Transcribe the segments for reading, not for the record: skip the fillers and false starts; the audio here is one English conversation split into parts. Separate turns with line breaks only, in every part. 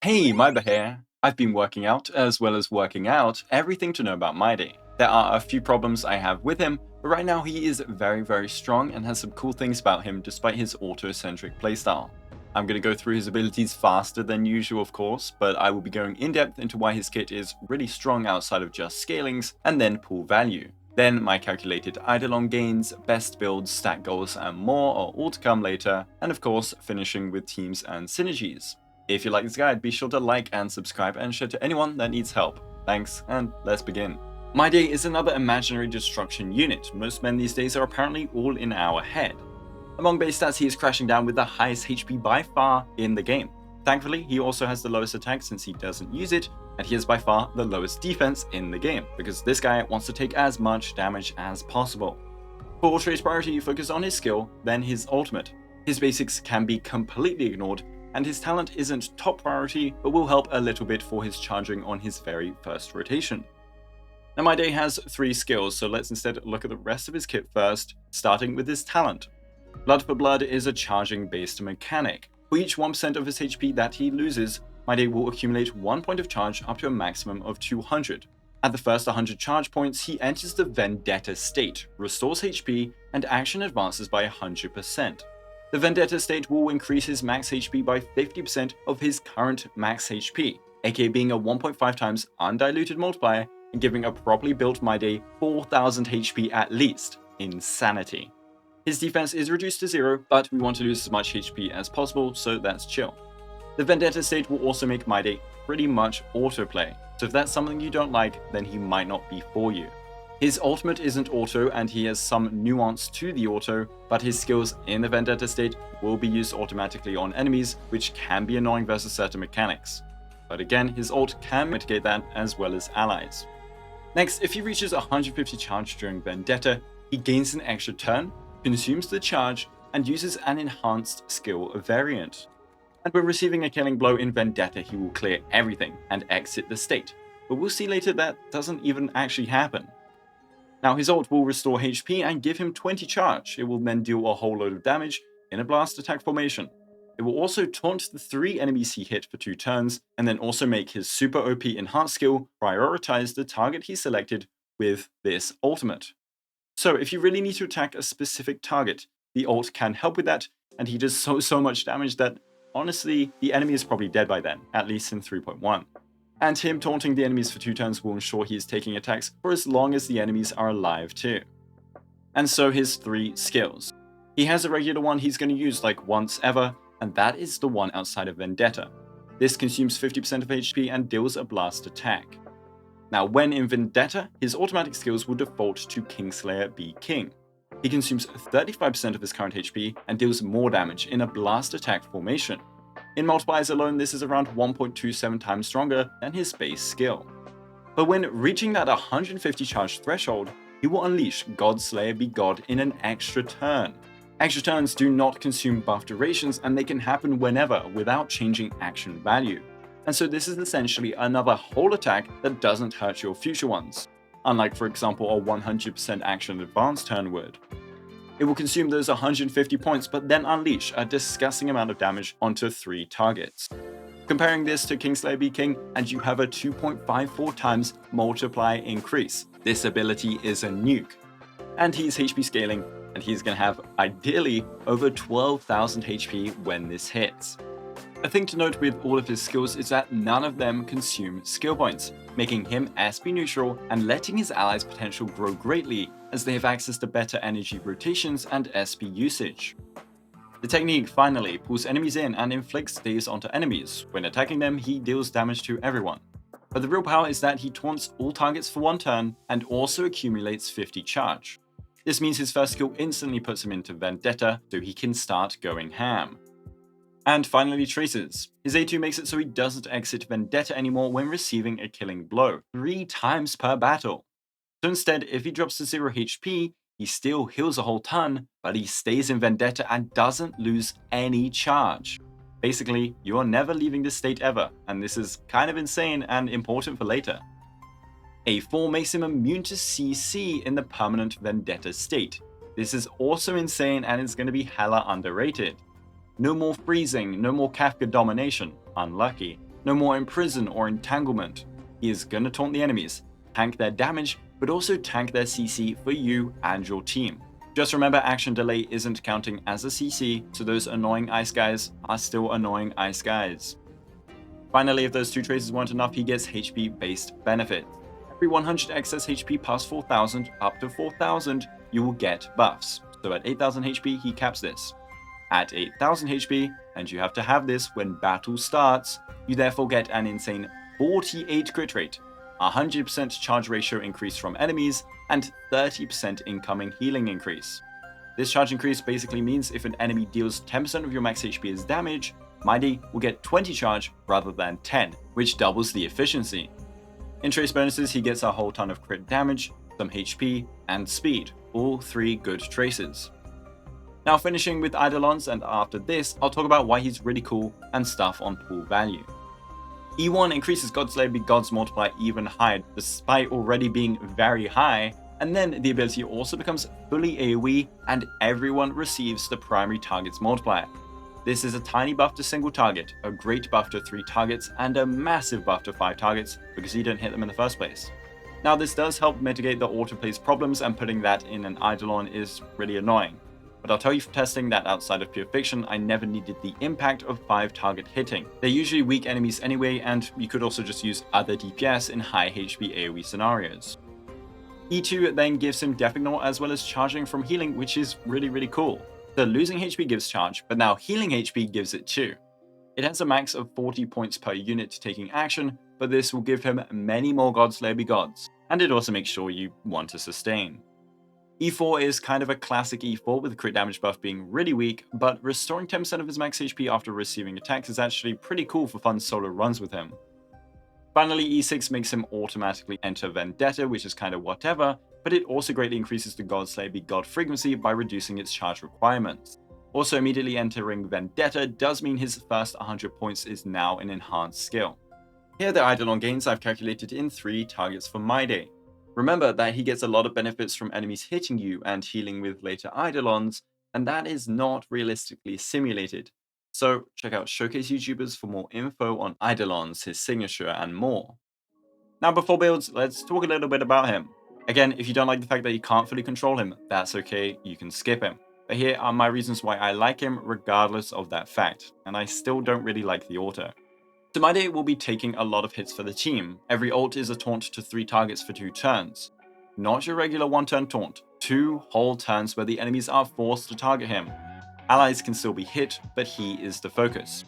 Hey, Maiba here. I've been working out as well as working out everything to know about Maide. There are a few problems I have with him, but right now he is very strong and has some cool things about him despite his auto-centric playstyle. I'm going to go through his abilities faster than usual of course, but I will be going in depth into why his kit is really strong outside of just scalings, and then pool value. Then my calculated Eidolon gains, best builds, stat goals and more are all to come later, and of course finishing with teams and synergies. If you like this guide, be sure to like and subscribe and share to anyone that needs help. Thanks, and let's begin. Maide is another imaginary destruction unit. Most men these days are apparently all in our head. Among base stats, he is crashing down with the highest HP by far in the game. Thankfully, he also has the lowest attack since he doesn't use it, and he has by far the lowest defense in the game, because this guy wants to take as much damage as possible. For trade priority, focus on his skill, then his ultimate. His basics can be completely ignored, and his talent isn't top priority, but will help a little bit for his charging on his very first rotation. Now Maide has 3 skills, so let's instead look at the rest of his kit first, starting with his talent. Blood for Blood is a charging based mechanic. For each 1% of his HP that he loses, Maide will accumulate 1 point of charge up to a maximum of 200. At the first 100 charge points, he enters the Vendetta state, restores HP, and action advances by 100%. The Vendetta state will increase his max HP by 50% of his current max HP, aka being a 1.5 times undiluted multiplier and giving a properly built Maide 4000 HP at least. Insanity. His defense is reduced to 0, but we want to lose as much HP as possible, so that's chill. The Vendetta state will also make Maide pretty much autoplay, so if that's something you don't like, then he might not be for you. His ultimate isn't auto, and he has some nuance to the auto, but his skills in the Vendetta state will be used automatically on enemies, which can be annoying versus certain mechanics. But again, his ult can mitigate that as well as allies. Next, if he reaches 150 charge during Vendetta, he gains an extra turn, consumes the charge, and uses an enhanced skill variant. And when receiving a killing blow in Vendetta, he will clear everything and exit the state, but we'll see later that doesn't even actually happen. Now his ult will restore HP and give him 20 charge. It will then deal a whole load of damage in a blast attack formation. It will also taunt the 3 enemies he hit for 2 turns, and then also make his super OP enhanced skill prioritize the target he selected with this ultimate. So if you really need to attack a specific target, the ult can help with that, and he does so much damage that honestly the enemy is probably dead by then, at least in 3.1. And him taunting the enemies for 2 turns will ensure he is taking attacks for as long as the enemies are alive too. And so his 3 skills. He has a regular one he's going to use like once ever, and that is the one outside of Vendetta. This consumes 50% of HP and deals a blast attack. Now when in Vendetta, his automatic skills will default to Kingslayer Be King. He consumes 35% of his current HP and deals more damage in a blast attack formation. In multipliers alone, this is around 1.27 times stronger than his base skill. But when reaching that 150 charge threshold, he will unleash Godslayer Be God in an extra turn. Extra turns do not consume buff durations, and they can happen whenever without changing action value. And so this is essentially another whole attack that doesn't hurt your future ones, unlike for example a 100% action advance turn would. It will consume those 150 points, but then unleash a disgusting amount of damage onto 3 targets. Comparing this to Kingslayer Be King, and you have a 2.54 times multiply increase. This ability is a nuke. And he's HP scaling, and he's going to have, ideally, over 12,000 HP when this hits. A thing to note with all of his skills is that none of them consume skill points, making him SP neutral and letting his allies' potential grow greatly as they have access to better energy rotations and SP usage. The technique finally pulls enemies in and inflicts stays onto enemies. When attacking them, he deals damage to everyone. But the real power is that he taunts all targets for 1 turn and also accumulates 50 charge. This means his first skill instantly puts him into Vendetta, so he can start going ham. And finally Traces. His A2 makes it so he doesn't exit Vendetta anymore when receiving a killing blow, 3 times per battle. So instead, if he drops to 0 HP, he still heals a whole ton, but he stays in Vendetta and doesn't lose any charge. Basically, you are never leaving this state ever, and this is kind of insane and important for later. A4 makes him immune to CC in the permanent Vendetta state. This is also insane and is going to be hella underrated. No more freezing, no more Kafka domination, unlucky. No more Imprison or Entanglement. He is gonna taunt the enemies, tank their damage, but also tank their CC for you and your team. Just remember, Action Delay isn't counting as a CC, so those annoying ice guys are still annoying ice guys. Finally, if those two traces weren't enough, he gets HP based benefits. Every 100 excess HP past 4000 up to 4000, you will get buffs. So at 8000 HP, he caps this. At 8000 HP, and you have to have this when battle starts, you therefore get an insane 48 crit rate, 100% charge ratio increase from enemies, and 30% incoming healing increase. This charge increase basically means if an enemy deals 10% of your max HP as damage, Mighty will get 20 charge rather than 10, which doubles the efficiency. In trace bonuses, he gets a whole ton of crit damage, some HP, and speed, all three good traces. Now finishing with Eidolons, and after this, I'll talk about why he's really cool and stuff on pool value. E1 increases Godslayer Be Gods multiplier even higher, despite already being very high, and then the ability also becomes fully AoE and everyone receives the primary target's multiplier. This is a tiny buff to single target, a great buff to 3 targets, and a massive buff to 5 targets because you don't hit them in the first place. Now this does help mitigate the autoplays problems, and putting that in an Eidolon is really annoying. But I'll tell you from testing that outside of Pure Fiction, I never needed the impact of 5 target hitting. They're usually weak enemies anyway, and you could also just use other DPS in high HP AoE scenarios. E2 then gives him Death Ignore as well as charging from healing, which is really cool. So losing HP gives charge, but now healing HP gives it too. It has a max of 40 points per unit taking action, but this will give him many more Godslayer Be Gods, and it also makes sure you want to sustain. E4 is kind of a classic E4 with the crit damage buff being really weak, but restoring 10% of his max HP after receiving attacks is actually pretty cool for fun solo runs with him. Finally, E6 makes him automatically enter Vendetta, which is kind of whatever, but it also greatly increases the Godslayer Be God frequency by reducing its charge requirements. Also, immediately entering Vendetta does mean his first 100 points is now an enhanced skill. Here are the Eidolon gains I've calculated in 3 targets for my day. Remember that he gets a lot of benefits from enemies hitting you and healing with later Eidolons, and that is not realistically simulated. So check out Showcase YouTubers for more info on Eidolons, his signature, and more. Now before builds, let's talk a little bit about him. Again, if you don't like the fact that you can't fully control him, that's okay, you can skip him. But here are my reasons why I like him regardless of that fact, and I still don't really like the auto. Tsumaide will be taking a lot of hits for the team. Every ult is a taunt to 3 targets for 2 turns. Not your regular 1-turn taunt, 2 whole turns where the enemies are forced to target him. Allies can still be hit, but he is the focus.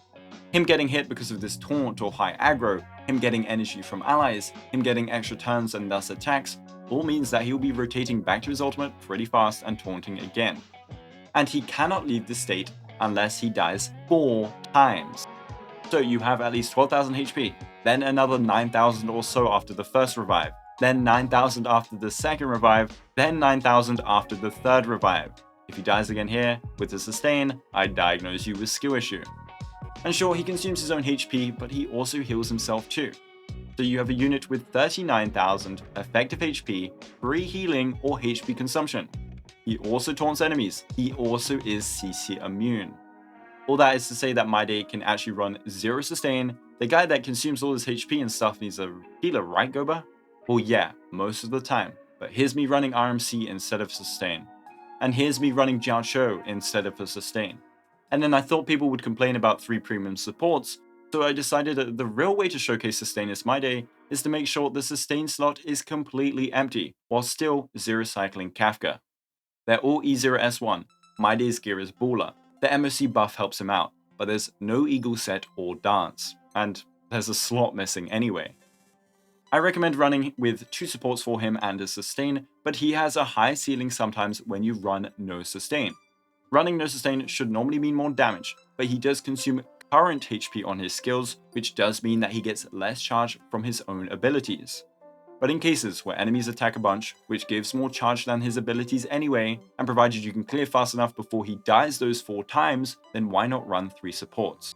Him getting hit because of this taunt or high aggro, him getting energy from allies, him getting extra turns and thus attacks, all means that he will be rotating back to his ultimate pretty fast and taunting again. And he cannot leave this state unless he dies 4 times. So you have at least 12,000 HP, then another 9,000 or so after the first revive, then 9,000 after the second revive, then 9,000 after the third revive. If he dies again here, with a sustain, I diagnose you with skill issue. And sure, he consumes his own HP, but he also heals himself too. So you have a unit with 39,000 effective HP, free healing or HP consumption. He also taunts enemies, he also is CC immune. All that is to say that Mighty can actually run 0 sustain. The guy that consumes all his HP and stuff needs a healer, right Goba? Well yeah, most of the time. But here's me running RMC instead of sustain. And here's me running Jiansho instead of a sustain. And then I thought people would complain about 3 premium supports, so I decided that the real way to showcase sustain as Mighty is to make sure the sustain slot is completely empty, while still 0 cycling Kafka. They're all E0S1, Mighty's gear is Baller. The MOC buff helps him out, but there's no Eagle set or Dance, and there's a slot missing anyway. I recommend running with 2 supports for him and a sustain, but he has a high ceiling sometimes when you run no sustain. Running no sustain should normally mean more damage, but he does consume current HP on his skills, which does mean that he gets less charge from his own abilities. But in cases where enemies attack a bunch, which gives more charge than his abilities anyway, and provided you can clear fast enough before he dies those 4 times, then why not run 3 supports?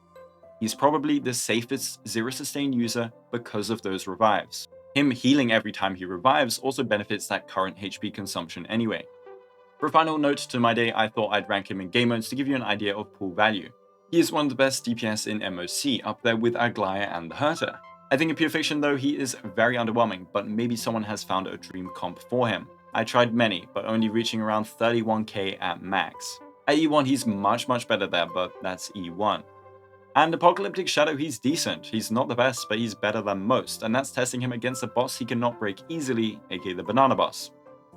He's probably the safest 0 sustain user because of those revives. Him healing every time he revives also benefits that current HP consumption anyway. For a final note to my day, I thought I'd rank him in game modes to give you an idea of pool value. He is one of the best DPS in MOC, up there with Aglaya and the Herta. I think in Pure Fiction though, he is very underwhelming, but maybe someone has found a dream comp for him. I tried many, but only reaching around 31k at max. At E1 he's much better there, but that's E1. And Apocalyptic Shadow, he's decent. He's not the best, but he's better than most, and that's testing him against a boss he cannot break easily, aka the Banana Boss.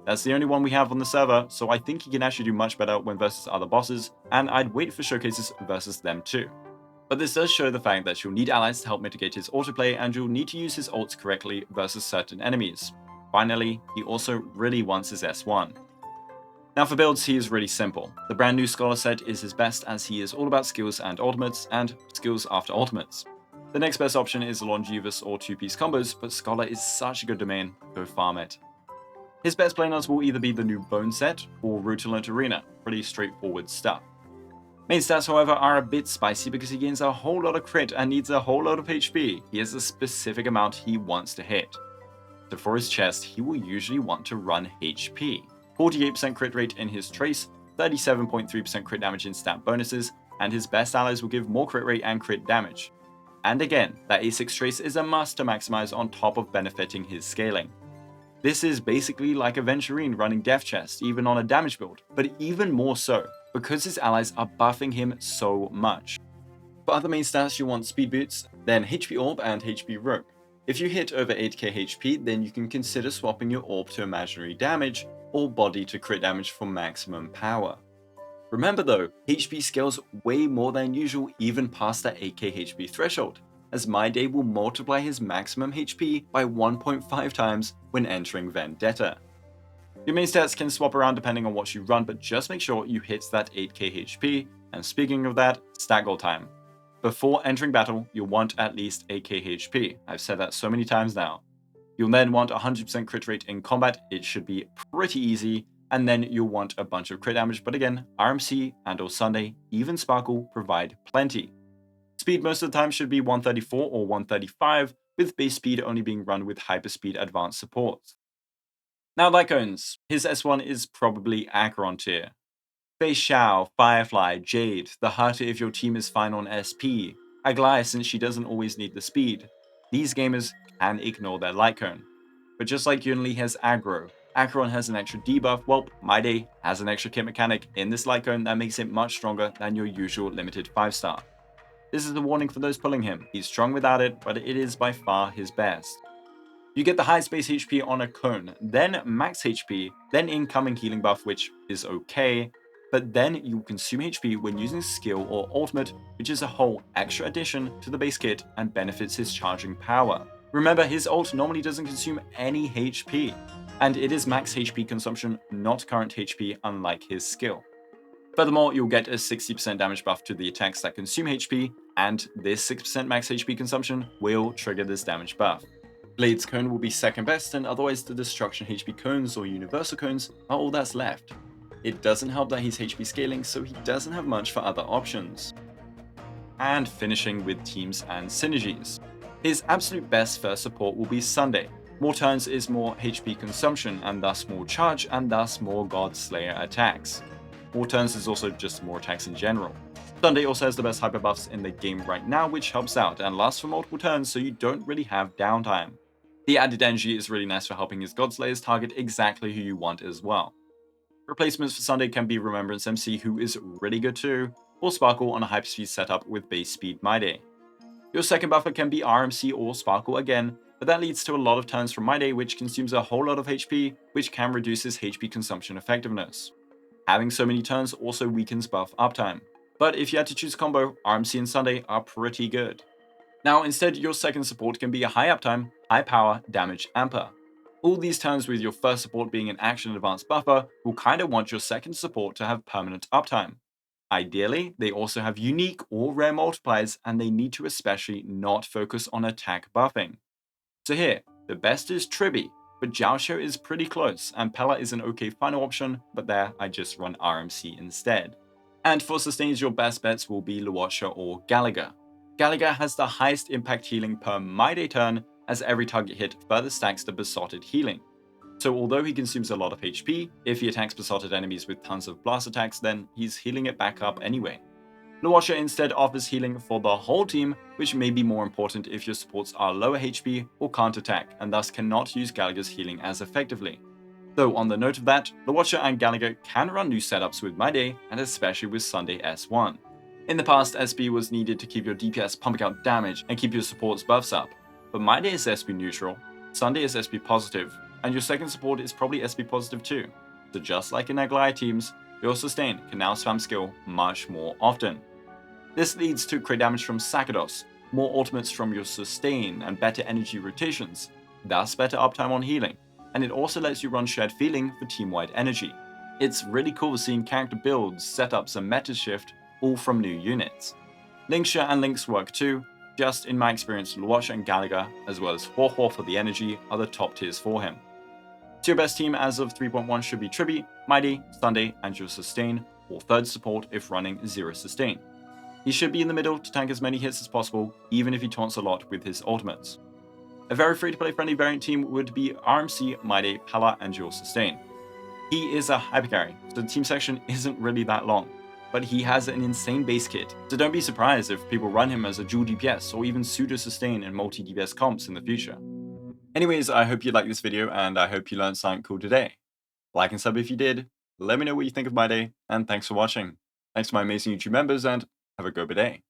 That's the only one we have on the server, so I think he can actually do much better when versus other bosses, and I'd wait for showcases versus them too. But this does show the fact that you'll need allies to help mitigate his autoplay, and you'll need to use his ults correctly versus certain enemies. Finally, he also really wants his S1. Now for builds, he is really simple. The brand new Scholar set is his best as he is all about skills and ultimates, and skills after ultimates. The next best option is Longevous or 2-piece combos, but Scholar is such a good domain, go farm it. His best playnars will either be the new Bone set or Rutilant Arena, pretty straightforward stuff. Main stats, however, are a bit spicy because he gains a whole lot of crit and needs a whole lot of HP. He has a specific amount he wants to hit. So for his chest, he will usually want to run HP. 48% crit rate in his trace, 37.3% crit damage in stat bonuses, and his best allies will give more crit rate and crit damage. And again, that A6 trace is a must to maximize on top of benefiting his scaling. This is basically like a Venturine running Death Chest, even on a damage build, but even more so, because his allies are buffing him so much. For other main stats, you want Speed Boots, then HP Orb and HP Rope. If you hit over 8k HP, then you can consider swapping your Orb to Imaginary Damage, or Body to crit damage for maximum power. Remember though, HP scales way more than usual even past that 8k HP threshold, as My Day will multiply his maximum HP by 1.5 times when entering Vendetta. Your main stats can swap around depending on what you run, but just make sure you hit that 8k HP, and speaking of that, stat goal time. Before entering battle, you'll want at least 8k HP, I've said that so many times now. You'll then want 100% crit rate in combat, it should be pretty easy, and then you'll want a bunch of crit damage, but again, RMC and or Sunday, even Sparkle provide plenty. Speed most of the time should be 134 or 135, with base speed only being run with hyperspeed advanced support. Now Lycones, his S1 is probably Acheron tier. Fei Xiao, Firefly, Jade, the Herta if your team is fine on SP, Aglaya since she doesn't always need the speed. These gamers can ignore their light cone. But just like Yunli has aggro, Acheron has an extra debuff, well, My Day has an extra kit mechanic in this light cone that makes it much stronger than your usual limited 5-star. This is a warning for those pulling him. He's strong without it, but it is by far his best. You get the highest base HP on a cone, then max HP, then incoming healing buff, which is okay, but then you consume HP when using skill or ultimate, which is a whole extra addition to the base kit and benefits his charging power. Remember, his ult normally doesn't consume any HP, and it is max HP consumption, not current HP, unlike his skill. Furthermore, you'll get a 60% damage buff to the attacks that consume HP, and this 6% max HP consumption will trigger this damage buff. Blade's cone will be second best, and otherwise the destruction HP cones or universal cones are all that's left. It doesn't help that he's HP scaling, so he doesn't have much for other options. And finishing with teams and synergies. His absolute best first support will be Sunday. More turns is more HP consumption, and thus more charge, and thus more God Slayer attacks. More turns is also just more attacks in general. Sunday also has the best hyper buffs in the game right now, which helps out and lasts for multiple turns, so you don't really have downtime. The added energy is really nice for helping his God Slayers target exactly who you want as well. Replacements for Sunday can be Remembrance MC, who is really good too, or Sparkle on a hyperspeed setup with base speed My Day. Your second buffer can be RMC or Sparkle again, but that leads to a lot of turns from My Day, which consumes a whole lot of HP, which can reduce his HP consumption effectiveness. Having so many turns also weakens buff uptime, but if you had to choose a combo, RMC and Sunday are pretty good. Now instead, your second support can be a high uptime, high power, damage amper. All these turns with your first support being an action advanced buffer will kinda want your second support to have permanent uptime. Ideally, they also have unique or rare multipliers, and they need to especially not focus on attack buffing. So here, the best is Tribi, but Jiaoxiu is pretty close, and Pella is an okay final option, but there I just run RMC instead. And for sustains, your best bets will be Luocha or Gallagher. Gallagher has the highest impact healing per My Day turn, as every target hit further stacks the Besotted healing. So although he consumes a lot of HP, if he attacks Besotted enemies with tons of blast attacks, then he's healing it back up anyway. Luosha instead offers healing for the whole team, which may be more important if your supports are lower HP or can't attack, and thus cannot use Gallagher's healing as effectively. Though on the note of that, Luosha and Gallagher can run new setups with My Day, and especially with Sunday S1. In the past, SB was needed to keep your DPS pumping out damage and keep your support's buffs up, but My Day is SB neutral, Sunday is SB positive, and your second support is probably SB positive too. So just like in Aglaya teams, your sustain can now spam skill much more often. This leads to crit damage from Sakados, more ultimates from your sustain and better energy rotations, thus better uptime on healing, and it also lets you run shared feeling for team-wide energy. It's really cool seeing character builds, setups and meta shift all from new units. Linksha and Link's work too, just in my experience Luosha and Gallagher, as well as Huohuo for the energy, are the top tiers for him. So your best team as of 3.1 should be Tribi, Mighty, Sunday, and your sustain, or third support if running 0 sustain. He should be in the middle to tank as many hits as possible, even if he taunts a lot with his ultimates. A very free-to-play friendly variant team would be RMC, Mighty, Pala, and Dual Sustain. He is a hyper carry, so the team section isn't really that long, but he has an insane base kit, so don't be surprised if people run him as a dual DPS or even pseudo sustain in multi DPS comps in the future. Anyways, I hope you liked this video and I hope you learned something cool today. Like and sub if you did, let me know what you think of My Day, and thanks for watching. Thanks to my amazing YouTube members and have a good day.